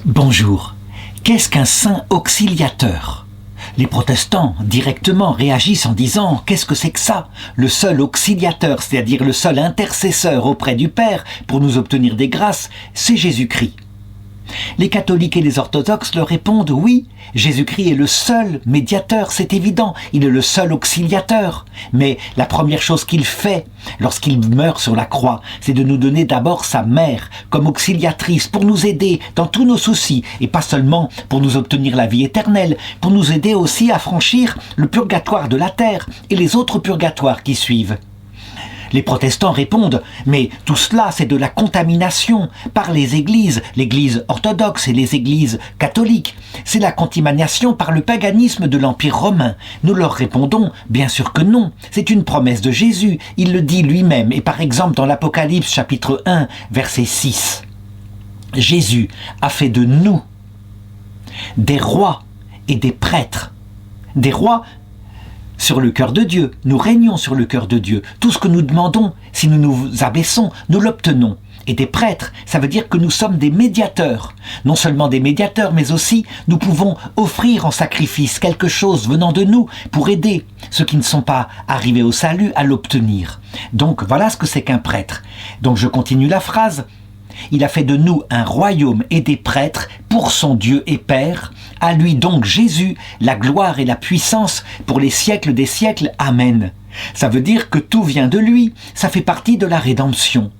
Bonjour. Qu'est-ce qu'un saint auxiliateur ? Les protestants, directement, réagissent en disant « Qu'est-ce que c'est que ça ? Le seul auxiliateur, c'est-à-dire le seul intercesseur auprès du Père pour nous obtenir des grâces, c'est Jésus-Christ. » Les catholiques et les orthodoxes leur répondent « Oui, Jésus-Christ est le seul médiateur, c'est évident, il est le seul auxiliateur. Mais la première chose qu'il fait lorsqu'il meurt sur la croix, c'est de nous donner d'abord sa mère comme auxiliatrice pour nous aider dans tous nos soucis et pas seulement pour nous obtenir la vie éternelle, pour nous aider aussi à franchir le purgatoire de la terre et les autres purgatoires qui suivent. » Les protestants répondent « Mais tout cela, c'est de la contamination par les églises orthodoxes et les églises catholiques. C'est la contamination par le paganisme de l'Empire romain. » Nous leur répondons « Bien sûr que non, c'est une promesse de Jésus. Il le dit lui-même, et par exemple dans l'Apocalypse chapitre 1, verset 6. Jésus a fait de nous des rois et des prêtres. Des rois sur le cœur de Dieu, nous régnons sur le cœur de Dieu. Tout ce que nous demandons, si nous nous abaissons, nous l'obtenons. Et des prêtres, ça veut dire que nous sommes des médiateurs. Non seulement des médiateurs, mais aussi nous pouvons offrir en sacrifice quelque chose venant de nous pour aider ceux qui ne sont pas arrivés au salut à l'obtenir. Donc voilà ce que c'est qu'un prêtre. Donc je continue la phrase. Il a fait de nous un royaume et des prêtres pour son Dieu et Père. À lui donc Jésus, la gloire et la puissance pour les siècles des siècles. Amen. Ça veut dire que tout vient de lui. Ça fait partie de la rédemption.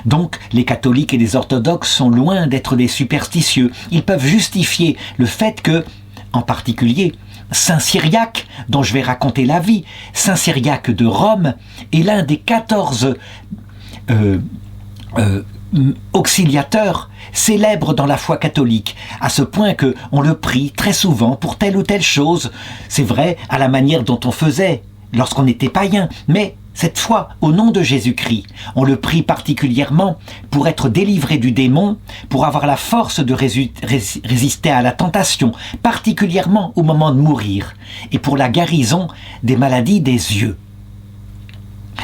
Donc, les catholiques et les orthodoxes sont loin d'être des superstitieux. Ils peuvent justifier le fait que, en particulier, Saint Cyriaque, dont je vais raconter la vie, Saint Cyriaque de Rome, est l'un des 14 auxiliateur célèbre dans la foi catholique, à ce point que on le prie très souvent pour telle ou telle chose. C'est vrai, à la manière dont on faisait lorsqu'on était païen, mais cette fois, au nom de Jésus-Christ, on le prie particulièrement pour être délivré du démon, pour avoir la force de résister à la tentation, particulièrement au moment de mourir, et pour la guérison des maladies des yeux.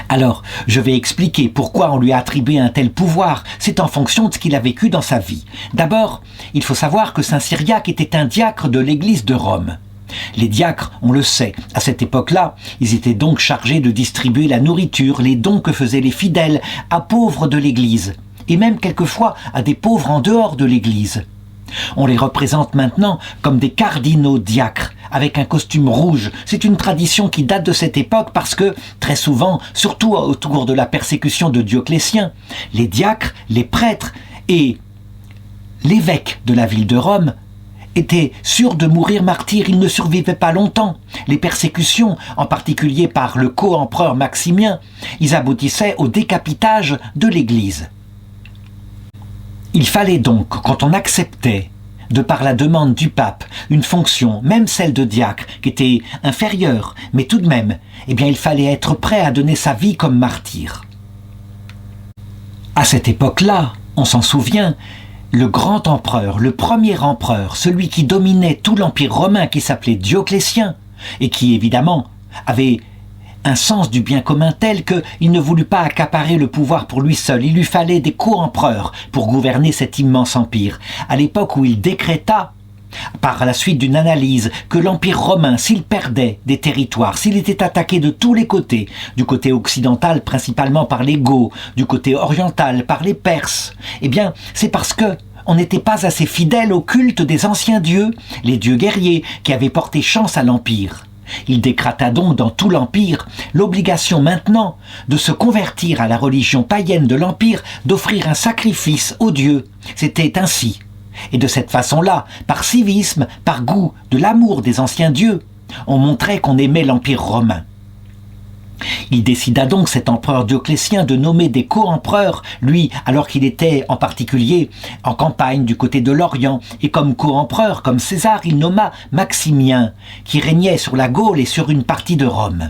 Alors, je vais expliquer pourquoi on lui a attribué un tel pouvoir. C'est en fonction de ce qu'il a vécu dans sa vie. D'abord, il faut savoir que Saint Cyriaque était un diacre de l'église de Rome. Les diacres, on le sait, à cette époque-là, ils étaient donc chargés de distribuer la nourriture, les dons que faisaient les fidèles à pauvres de l'église, et même quelquefois à des pauvres en dehors de l'église. On les représente maintenant comme des cardinaux diacres, avec un costume rouge. C'est une tradition qui date de cette époque parce que, très souvent, surtout autour de la persécution de Dioclétien, les diacres, les prêtres et l'évêque de la ville de Rome étaient sûrs de mourir martyrs. Ils ne survivaient pas longtemps. Les persécutions, en particulier par le co-empereur Maximien, ils aboutissaient au décapitage de l'Église. Il fallait donc, quand on acceptait, de par la demande du pape, une fonction, même celle de diacre, qui était inférieure, mais tout de même, eh bien, il fallait être prêt à donner sa vie comme martyr. À cette époque-là, on s'en souvient, le grand empereur, le premier empereur, celui qui dominait tout l'Empire romain qui s'appelait Dioclétien, et qui, évidemment, avait un sens du bien commun tel qu'il ne voulut pas accaparer le pouvoir pour lui seul. Il lui fallait des co-empereurs pour gouverner cet immense empire. À l'époque où il décréta, par la suite d'une analyse, que l'Empire romain, s'il perdait des territoires, s'il était attaqué de tous les côtés, du côté occidental principalement par les Goths, du côté oriental par les Perses, eh bien, c'est parce que on n'était pas assez fidèle au culte des anciens dieux, les dieux guerriers, qui avaient porté chance à l'Empire. Il décréta donc dans tout l'Empire l'obligation maintenant de se convertir à la religion païenne de l'Empire, d'offrir un sacrifice aux dieux. C'était ainsi. Et de cette façon-là, par civisme, par goût de l'amour des anciens dieux, on montrait qu'on aimait l'Empire romain. Il décida donc, cet empereur Dioclétien, de nommer des co-empereurs, lui, alors qu'il était en particulier en campagne du côté de l'Orient, et comme co-empereur, comme César, il nomma Maximien, qui régnait sur la Gaule et sur une partie de Rome.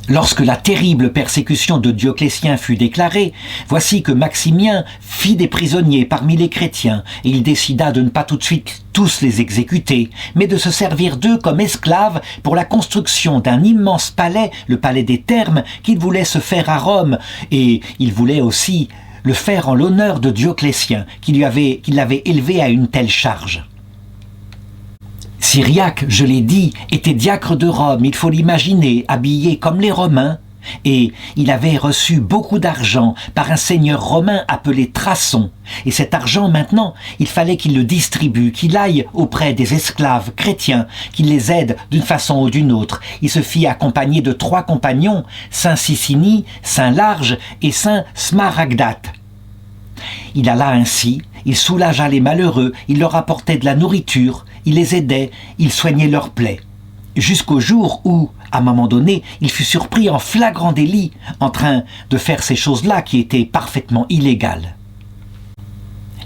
Lorsque la terrible persécution de Dioclétien fut déclarée, voici que Maximien fit des prisonniers parmi les chrétiens, et il décida de ne pas tout de suite tous les exécuter, mais de se servir d'eux comme esclaves pour la construction d'un immense palais, le palais des Thermes, qu'il voulait se faire à Rome, et il voulait aussi le faire en l'honneur de Dioclétien, qui l'avait élevé à une telle charge. Syriaque, je l'ai dit, était diacre de Rome, il faut l'imaginer, habillé comme les Romains, et il avait reçu beaucoup d'argent par un seigneur romain appelé Thrason. Et cet argent, maintenant, il fallait qu'il le distribue, qu'il aille auprès des esclaves chrétiens, qu'il les aide d'une façon ou d'une autre. Il se fit accompagner de 3 compagnons, Saint Sicini, Saint Large et Saint Smaragdate. Il alla ainsi, il soulagea les malheureux, il leur apportait de la nourriture, il les aidait, il soignait leurs plaies. Jusqu'au jour où, à un moment donné, il fut surpris en flagrant délit en train de faire ces choses-là qui étaient parfaitement illégales.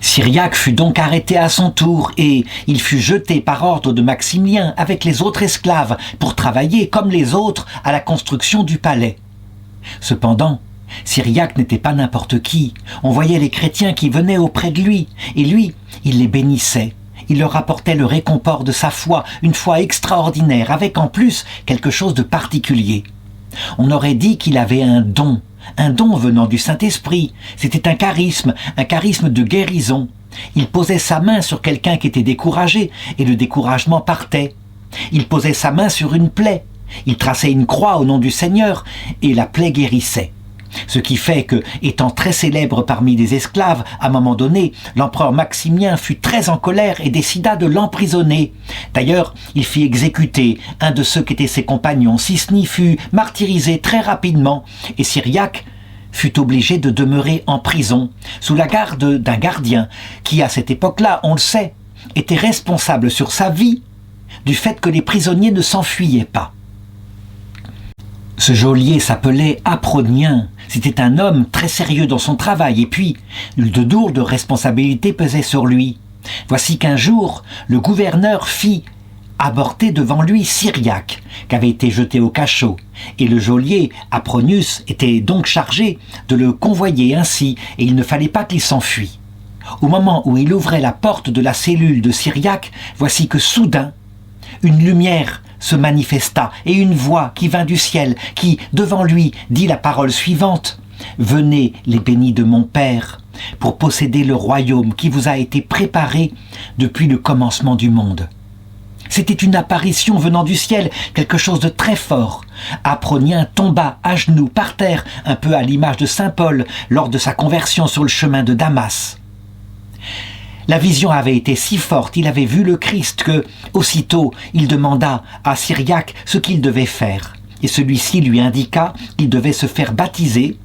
Syriaque fut donc arrêté à son tour et il fut jeté par ordre de Maximilien avec les autres esclaves pour travailler comme les autres à la construction du palais. Cependant, Syriaque n'était pas n'importe qui. On voyait les chrétiens qui venaient auprès de lui et lui, il les bénissait. Il leur apportait le réconfort de sa foi, une foi extraordinaire, avec en plus quelque chose de particulier. On aurait dit qu'il avait un don venant du Saint-Esprit. C'était un charisme de guérison. Il posait sa main sur quelqu'un qui était découragé, et le découragement partait. Il posait sa main sur une plaie. Il traçait une croix au nom du Seigneur, et la plaie guérissait. Ce qui fait que, étant très célèbre parmi les esclaves, à un moment donné, l'empereur Maximien fut très en colère et décida de l'emprisonner. D'ailleurs, il fit exécuter un de ceux qui étaient ses compagnons. Sicini fut martyrisé très rapidement et Syriaque fut obligé de demeurer en prison, sous la garde d'un gardien qui, à cette époque-là, on le sait, était responsable sur sa vie du fait que les prisonniers ne s'enfuyaient pas. Ce geôlier s'appelait Apronien. C'était un homme très sérieux dans son travail et puis de lourdes responsabilités pesaient sur lui. Voici qu'un jour, le gouverneur fit aborder devant lui Syriaque, qui avait été jeté au cachot, et le geôlier Apronius était donc chargé de le convoyer ainsi, et il ne fallait pas qu'il s'enfuit. Au moment où il ouvrait la porte de la cellule de Syriaque, voici que soudain, une lumière se manifesta et une voix qui vint du ciel, qui, devant lui, dit la parole suivante: « Venez, les bénis de mon Père, pour posséder le royaume qui vous a été préparé depuis le commencement du monde. » C'était une apparition venant du ciel, quelque chose de très fort. Apronien tomba à genoux par terre, un peu à l'image de saint Paul lors de sa conversion sur le chemin de Damas. La vision avait été si forte, il avait vu le Christ que, aussitôt, il demanda à Syriaque ce qu'il devait faire. Et celui-ci lui indiqua qu'il devait se faire baptiser.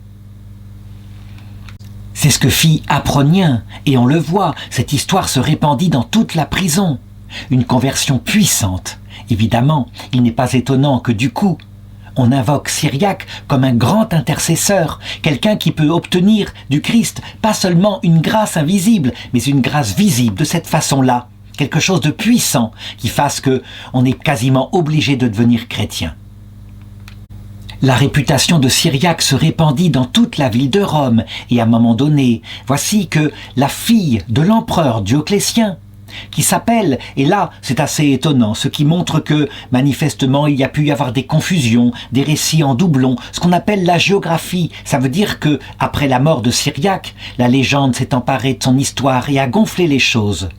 C'est ce que fit Apronien, et on le voit, cette histoire se répandit dans toute la prison. Une conversion puissante. Évidemment, il n'est pas étonnant que du coup, on invoque Syriaque comme un grand intercesseur, quelqu'un qui peut obtenir du Christ pas seulement une grâce invisible, mais une grâce visible de cette façon-là, quelque chose de puissant qui fasse que on est quasiment obligé de devenir chrétien. La réputation de Syriaque se répandit dans toute la ville de Rome, et à un moment donné, voici que la fille de l'empereur Dioclétien, qui s'appelle, et là c'est assez étonnant, ce qui montre que manifestement il y a pu y avoir des confusions, des récits en doublons, ce qu'on appelle la géographie. Ça veut dire que, après la mort de Syriaque, la légende s'est emparée de son histoire et a gonflé les choses.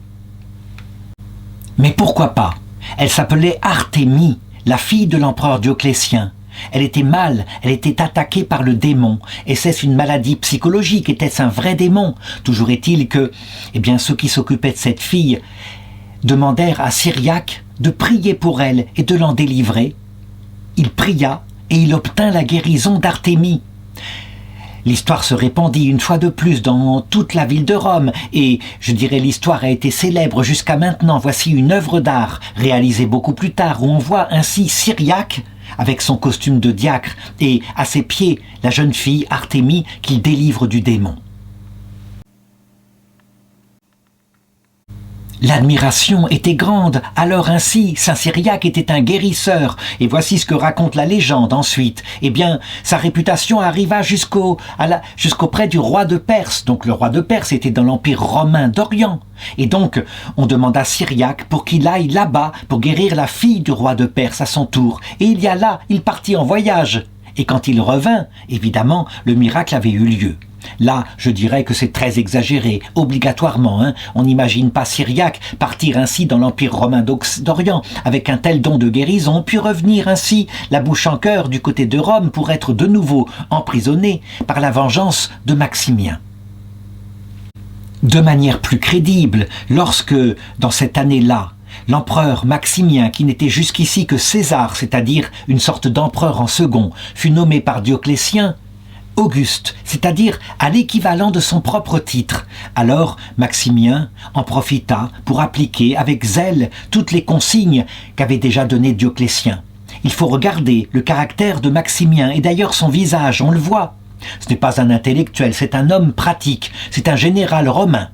Mais pourquoi pas? Elle s'appelait Artémie, la fille de l'empereur Dioclétien. Elle était mal, elle était attaquée par le démon. Était-ce une maladie psychologique? Était-ce un vrai démon? Toujours est-il que, ceux qui s'occupaient de cette fille demandèrent à Syriaque de prier pour elle et de l'en délivrer. Il pria et il obtint la guérison d'Artémie. L'histoire se répandit une fois de plus dans toute la ville de Rome et, je dirais, l'histoire a été célèbre jusqu'à maintenant. Voici une œuvre d'art réalisée beaucoup plus tard où on voit ainsi Syriaque avec son costume de diacre et à ses pieds la jeune fille Artémie qu'il délivre du démon. L'admiration était grande, alors ainsi saint Syriaque était un guérisseur, et voici ce que raconte la légende ensuite. Sa réputation arriva jusqu'auprès du roi de Perse. Donc le roi de Perse était dans l'empire romain d'Orient. Et donc on demanda à Syriaque pour qu'il aille là-bas pour guérir la fille du roi de Perse à son tour. Et il partit en voyage. Et quand il revint, évidemment, le miracle avait eu lieu. Là, je dirais que c'est très exagéré, obligatoirement. On n'imagine pas Syriac partir ainsi dans l'Empire romain d'Orient, avec un tel don de guérison, puis revenir ainsi, la bouche en cœur, du côté de Rome, pour être de nouveau emprisonné par la vengeance de Maximien. De manière plus crédible, lorsque, dans cette année-là, l'empereur Maximien, qui n'était jusqu'ici que César, c'est-à-dire une sorte d'empereur en second, fut nommé par Dioclétien Auguste, c'est-à-dire à l'équivalent de son propre titre. Alors Maximien en profita pour appliquer avec zèle toutes les consignes qu'avait déjà données Dioclétien. Il faut regarder le caractère de Maximien, et d'ailleurs son visage, on le voit. Ce n'est pas un intellectuel, c'est un homme pratique, c'est un général romain.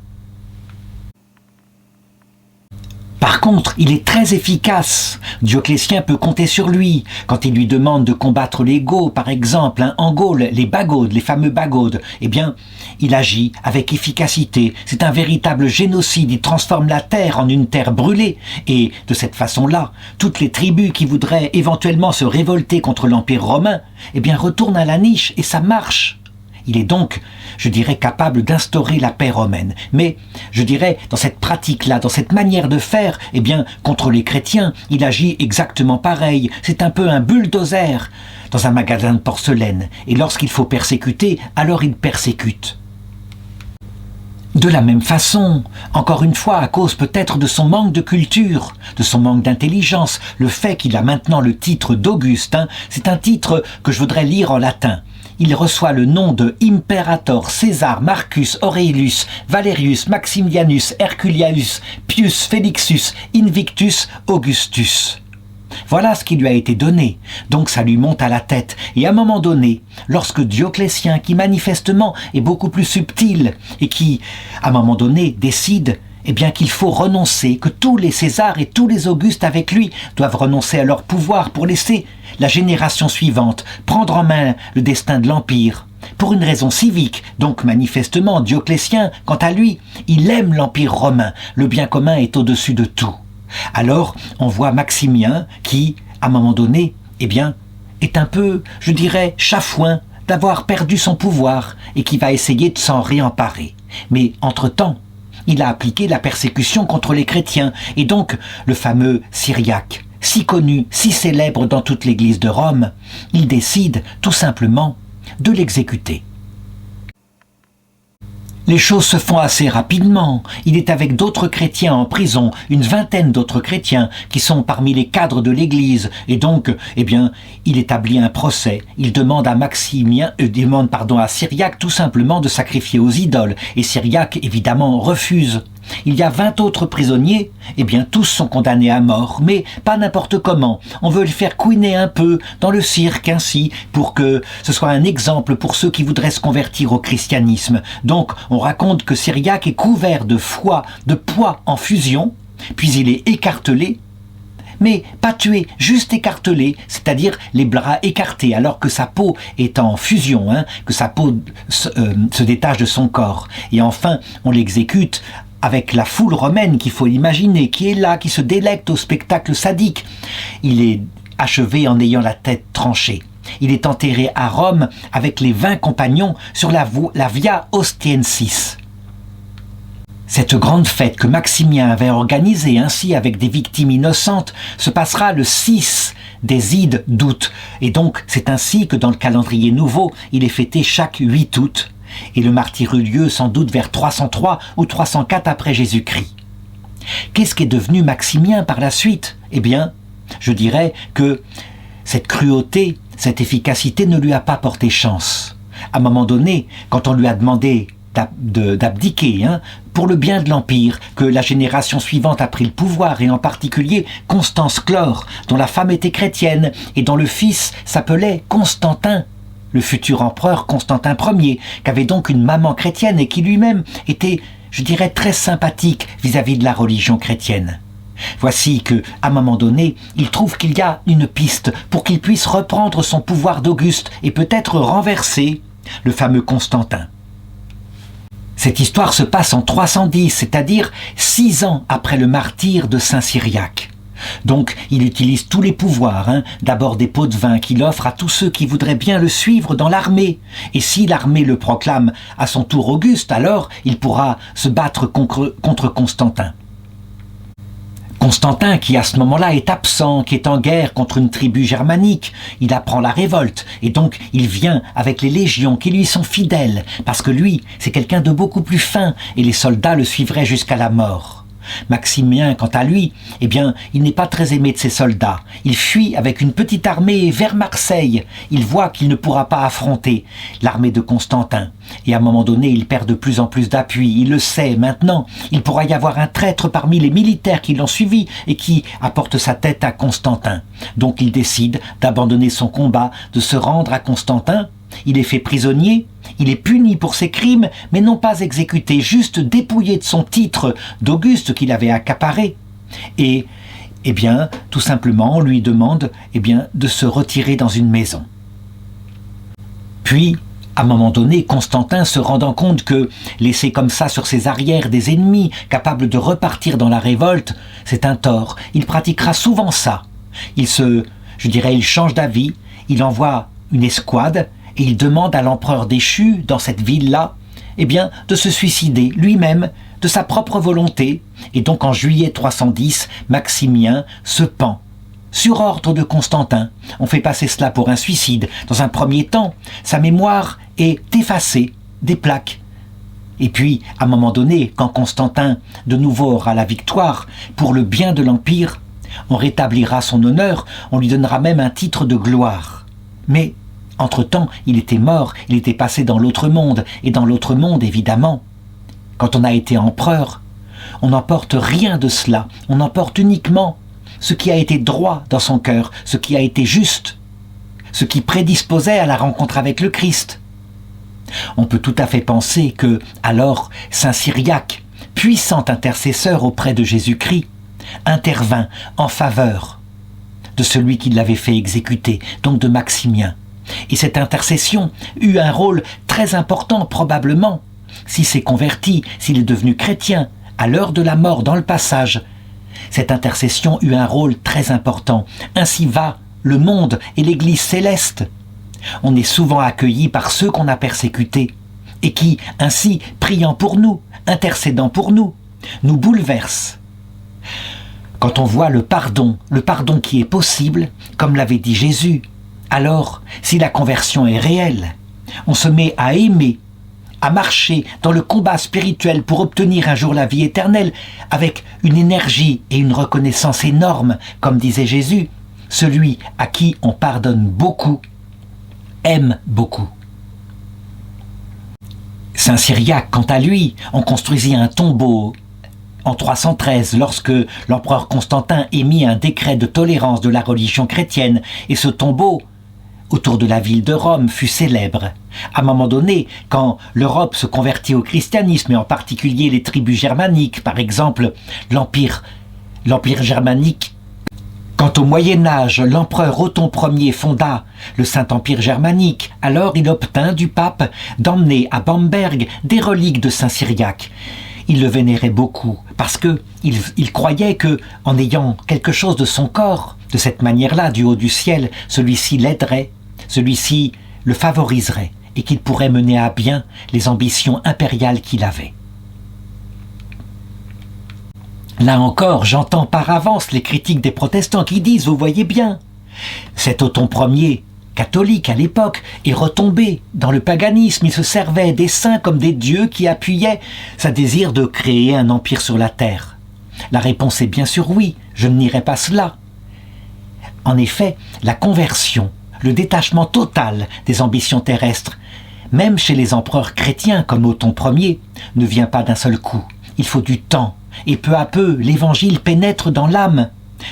Par contre, il est très efficace. Dioclétien peut compter sur lui. Quand il lui demande de combattre les Goths, par exemple, en Gaule, les Bagaudes, les fameux Bagaudes, eh bien, il agit avec efficacité. C'est un véritable génocide. Il transforme la terre en une terre brûlée. Et de cette façon-là, toutes les tribus qui voudraient éventuellement se révolter contre l'Empire romain, eh bien, retournent à la niche et ça marche. Il est donc, je dirais, capable d'instaurer la paix romaine. Mais, je dirais, dans cette pratique-là, dans cette manière de faire, eh bien, contre les chrétiens, il agit exactement pareil. C'est un peu un bulldozer dans un magasin de porcelaine. Et lorsqu'il faut persécuter, alors il persécute. De la même façon, encore une fois, à cause peut-être de son manque de culture, de son manque d'intelligence, le fait qu'il a maintenant le titre d'Auguste, c'est un titre que je voudrais lire en latin. Il reçoit le nom de Imperator César Marcus Aurelius Valerius Maximianus Herculianus Pius Felixus Invictus Augustus. Voilà ce qui lui a été donné, donc ça lui monte à la tête. Et à un moment donné, lorsque Dioclétien, qui manifestement est beaucoup plus subtil, et qui, à un moment donné, décide eh bien qu'il faut renoncer, que tous les Césars et tous les Augustes avec lui doivent renoncer à leur pouvoir pour laisser la génération suivante prendre en main le destin de l'Empire. Pour une raison civique, donc manifestement Dioclétien, quant à lui, il aime l'Empire romain, le bien commun est au-dessus de tout. Alors on voit Maximien qui, à un moment donné, eh bien, est un peu, je dirais, chafouin d'avoir perdu son pouvoir et qui va essayer de s'en réemparer. Mais entre-temps, il a appliqué la persécution contre les chrétiens, et donc le fameux Syriac, si connu, si célèbre dans toute l'église de Rome, il décide tout simplement de l'exécuter. Les choses se font assez rapidement. Il est avec d'autres chrétiens en prison, une vingtaine d'autres chrétiens qui sont parmi les cadres de l'Église. Et donc, eh bien, il établit un procès. Il demande à à Syriac tout simplement de sacrifier aux idoles. Et Syriac, évidemment, refuse. Il y a 20 autres prisonniers, eh bien tous sont condamnés à mort, mais pas n'importe comment. On veut les faire couiner un peu dans le cirque ainsi, pour que ce soit un exemple pour ceux qui voudraient se convertir au christianisme. Donc on raconte que Syriac est couvert de foie, de pois en fusion, puis il est écartelé, mais pas tué, juste écartelé, c'est-à-dire les bras écartés, alors que sa peau est en fusion, que sa peau se détache de son corps. Et enfin, on l'exécute avec la foule romaine qu'il faut imaginer, qui est là, qui se délecte au spectacle sadique. Il est achevé en ayant la tête tranchée. Il est enterré à Rome avec les 20 compagnons sur la Via Ostiensis. Cette grande fête que Maximien avait organisée ainsi avec des victimes innocentes se passera le 6 des Ides d'août. Et donc c'est ainsi que dans le calendrier nouveau, il est fêté chaque 8 août. Et le martyre eut lieu sans doute vers 303 ou 304 après Jésus-Christ. Qu'est-ce qu'est devenu Maximien par la suite ? Eh bien, je dirais que cette cruauté, cette efficacité ne lui a pas porté chance. À un moment donné, quand on lui a demandé d'abdiquer, pour le bien de l'Empire, que la génération suivante a pris le pouvoir, et en particulier Constance Chlore, dont la femme était chrétienne et dont le fils s'appelait Constantin, le futur empereur Constantin Ier, qui avait donc une maman chrétienne et qui lui-même était, je dirais, très sympathique vis-à-vis de la religion chrétienne. Voici que, à un moment donné, il trouve qu'il y a une piste pour qu'il puisse reprendre son pouvoir d'Auguste et peut-être renverser le fameux Constantin. Cette histoire se passe en 310, c'est-à-dire 6 ans après le martyre de Saint Syriac. Donc il utilise tous les pouvoirs, d'abord des pots de vin qu'il offre à tous ceux qui voudraient bien le suivre dans l'armée. Et si l'armée le proclame à son tour Auguste, alors il pourra se battre contre Constantin. Constantin, qui à ce moment-là est absent, qui est en guerre contre une tribu germanique, il apprend la révolte, et donc il vient avec les légions qui lui sont fidèles, parce que lui, c'est quelqu'un de beaucoup plus fin, et les soldats le suivraient jusqu'à la mort. Maximien, quant à lui, il n'est pas très aimé de ses soldats. Il fuit avec une petite armée vers Marseille. Il voit qu'il ne pourra pas affronter l'armée de Constantin. Et à un moment donné, il perd de plus en plus d'appui. Il le sait maintenant. Il pourra y avoir un traître parmi les militaires qui l'ont suivi et qui apporte sa tête à Constantin. Donc il décide d'abandonner son combat, de se rendre à Constantin. Il est fait prisonnier, il est puni pour ses crimes, mais non pas exécuté, juste dépouillé de son titre d'Auguste qu'il avait accaparé. Et, tout simplement, on lui demande, de se retirer dans une maison. Puis, à un moment donné, Constantin, se rendant compte que laisser comme ça sur ses arrières des ennemis capables de repartir dans la révolte, c'est un tort. Il pratiquera souvent ça. Il change d'avis, il envoie une escouade, et il demande à l'empereur déchu, dans cette ville-là, de se suicider lui-même, de sa propre volonté. Et donc en juillet 310, Maximien se pend, sur ordre de Constantin. On fait passer cela pour un suicide. Dans un premier temps, sa mémoire est effacée des plaques. Et puis, à un moment donné, quand Constantin de nouveau aura la victoire, pour le bien de l'Empire, on rétablira son honneur, on lui donnera même un titre de gloire. Mais entre-temps, il était mort, il était passé dans l'autre monde, et dans l'autre monde, évidemment, quand on a été empereur, on n'emporte rien de cela, on emporte uniquement ce qui a été droit dans son cœur, ce qui a été juste, ce qui prédisposait à la rencontre avec le Christ. On peut tout à fait penser que, alors, saint Cyriaque, puissant intercesseur auprès de Jésus-Christ, intervint en faveur de celui qui l'avait fait exécuter, donc de Maximien. Et cette intercession eut un rôle très important probablement, s'il s'est converti, s'il est devenu chrétien, à l'heure de la mort, dans le passage. Cette intercession eut un rôle très important. Ainsi va le monde et l'Église céleste. On est souvent accueilli par ceux qu'on a persécutés et qui, ainsi, priant pour nous, intercédant pour nous, nous bouleversent. Quand on voit le pardon qui est possible, comme l'avait dit Jésus, alors, si la conversion est réelle, on se met à aimer, à marcher dans le combat spirituel pour obtenir un jour la vie éternelle avec une énergie et une reconnaissance énorme, comme disait Jésus, celui à qui on pardonne beaucoup, aime beaucoup. Saint Cyriaque, quant à lui, on construisit un tombeau en 313, lorsque l'empereur Constantin émit un décret de tolérance de la religion chrétienne, et ce tombeau, autour de la ville de Rome, fut célèbre. À un moment donné, quand l'Europe se convertit au christianisme, et en particulier les tribus germaniques, par exemple l'Empire germanique, quand au Moyen-Âge, l'empereur Othon Ier fonda le Saint-Empire germanique, alors il obtint du pape d'emmener à Bamberg des reliques de Saint Cyriaque. Il le vénérait beaucoup, parce que il croyait que, en ayant quelque chose de son corps, de cette manière-là, du haut du ciel, celui-ci l'aiderait, celui-ci le favoriserait, et qu'il pourrait mener à bien les ambitions impériales qu'il avait. Là encore, j'entends par avance les critiques des protestants qui disent, vous voyez bien, cet Othon Ier, catholique à l'époque, est retombé dans le paganisme. Il se servait des saints comme des dieux qui appuyaient sa désir de créer un empire sur la terre. La réponse est bien sûr oui, je ne nierai pas cela. En effet, la conversion, le détachement total des ambitions terrestres, même chez les empereurs chrétiens comme Othon Ier, ne vient pas d'un seul coup. Il faut du temps, et peu à peu, l'évangile pénètre dans l'âme.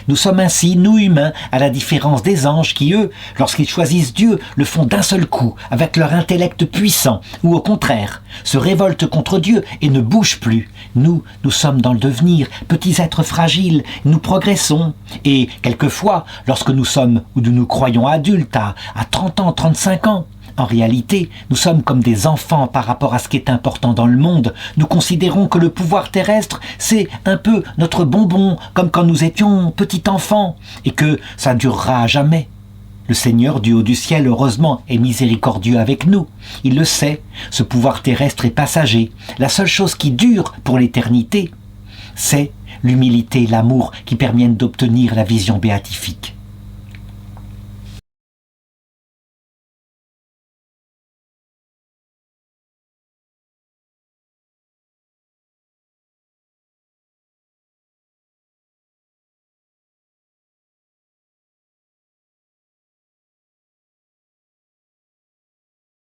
Nous sommes ainsi, nous humains, à la différence des anges qui, eux, lorsqu'ils choisissent Dieu, le font d'un seul coup, avec leur intellect puissant, ou au contraire, se révoltent contre Dieu et ne bougent plus. Nous sommes dans le devenir, petits êtres fragiles, nous progressons, et quelquefois, lorsque nous sommes ou nous nous croyons adultes, à 30 ans, 35 ans, En réalité, nous sommes comme des enfants par rapport à ce qui est important dans le monde. Nous considérons que le pouvoir terrestre, c'est un peu notre bonbon, comme quand nous étions petits enfants, et que ça durera à jamais. Le Seigneur du haut du ciel, heureusement, est miséricordieux avec nous. Il le sait, ce pouvoir terrestre est passager. La seule chose qui dure pour l'éternité, c'est l'humilité et l'amour qui permettent d'obtenir la vision béatifique.